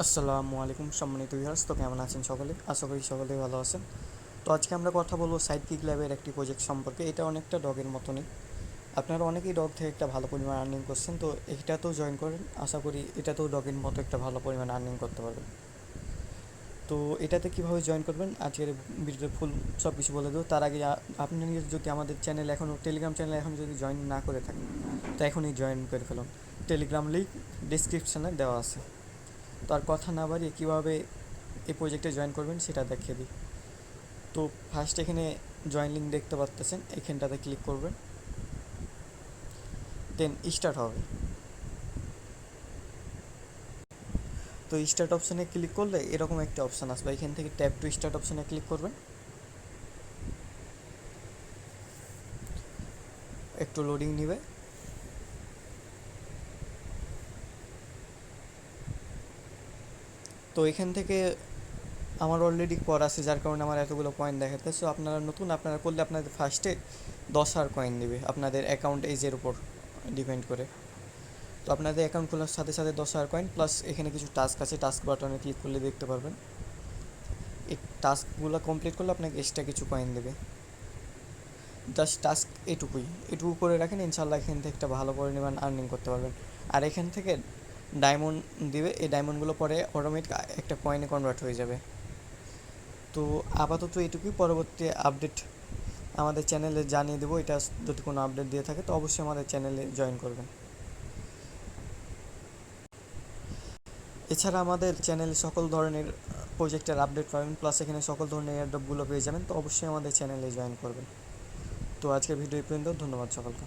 আসসালামু আলাইকুম সম্মানিত ভিউয়ার্স, তো কেমন আছেন সকলে? আশা করি সকলেই ভালো আছেন। তো আজকে আমরা কথা বলবো সাইডকিক ল্যাবের একটি প্রজেক্ট সম্পর্কে। এটা অনেকটা ডগের মতনই। আপনারা অনেকেই ডগ থেকে একটা ভালো পরিমাণ আর্নিং করছেন, তো এটাতেও জয়েন করেন। আশা করি এটাতেও ডগের মতো একটা ভালো পরিমাণ আর্নিং করতে পারবেন। তো এটাতে কীভাবে জয়েন করবেন আজকের ভিডিওতে ফুল সব কিছু বলে দেবো। তার আগে আপনি যদি আমাদের চ্যানেল এখনও টেলিগ্রাম চ্যানেল এখন যদি জয়েন না করে থাকেন, তো এখনই জয়েন করে ফেলুন। টেলিগ্রাম লিঙ্ক ডিসক্রিপশানে দেওয়া আছে। তো আর কথা না বাড়িয়ে কীভাবে এই প্রজেক্টে জয়েন করবেন সেটা দেখিয়ে দিই। তো ফার্স্ট এখানে জয়েন লিঙ্ক দেখতে পাচ্ছেন, এখানটাতে ক্লিক করবেন, দেন স্টার্ট হবে। তো স্টার্ট অপশানে ক্লিক করলে এরকম একটা অপশান আসবে, এখান থেকে ট্যাপ টু স্টার্ট অপশানে ক্লিক করবেন। একটু লোডিং নেবে। তো এখান থেকে আমার অলরেডি করা আছে, যার কারণে আমার এতগুলো কয়েন দেখাতে। সো আপনারা নতুন আপনারা করলে আপনাদের ফার্স্টে 10,000 কয়েন দেবে আপনাদের অ্যাকাউন্ট এজের উপর ডিপেন্ড করে। তো আপনাদের অ্যাকাউন্ট খোলার সাথে সাথে 10,000 কয়েন প্লাস এখানে কিছু টাস্ক আছে, টাস্ক বাটনে ক্লিক করলে দেখতে পারবেন। এই টাস্কগুলো কমপ্লিট করলে আপনাকে এক্সট্রা কিছু কয়েন দেবে। জাস্ট টাস্ক এটুকু করে রাখেন, ইনশাল্লাহ এখান থেকে একটা ভালো পরিমাণ আর্নিং করতে পারবেন। আর এখান থেকে ডায়মন্ড দিবে, এই ডায়মন্ডগুলো পরে অটোমেটিক একটা কয়েনে কনভার্ট হয়ে যাবে। তো আপাতত এটুকুই, পরবর্তী আপডেট আমাদের চ্যানেলে জানিয়ে দেবো। এটা যদি কোনো আপডেট দিয়ে থাকে তো অবশ্যই আমাদের চ্যানেলে জয়েন করবেন। এছাড়া আমাদের চ্যানেলে সকল ধরনের প্রজেক্টের আপডেট পাবেন, প্লাস এখানে সকল ধরনের এয়ারড্রপগুলো পেয়ে যাবেন। তো অবশ্যই আমাদের চ্যানেলে জয়েন করবেন। তো আজকের ভিডিও এই পর্যন্ত, ধন্যবাদ সকলকে।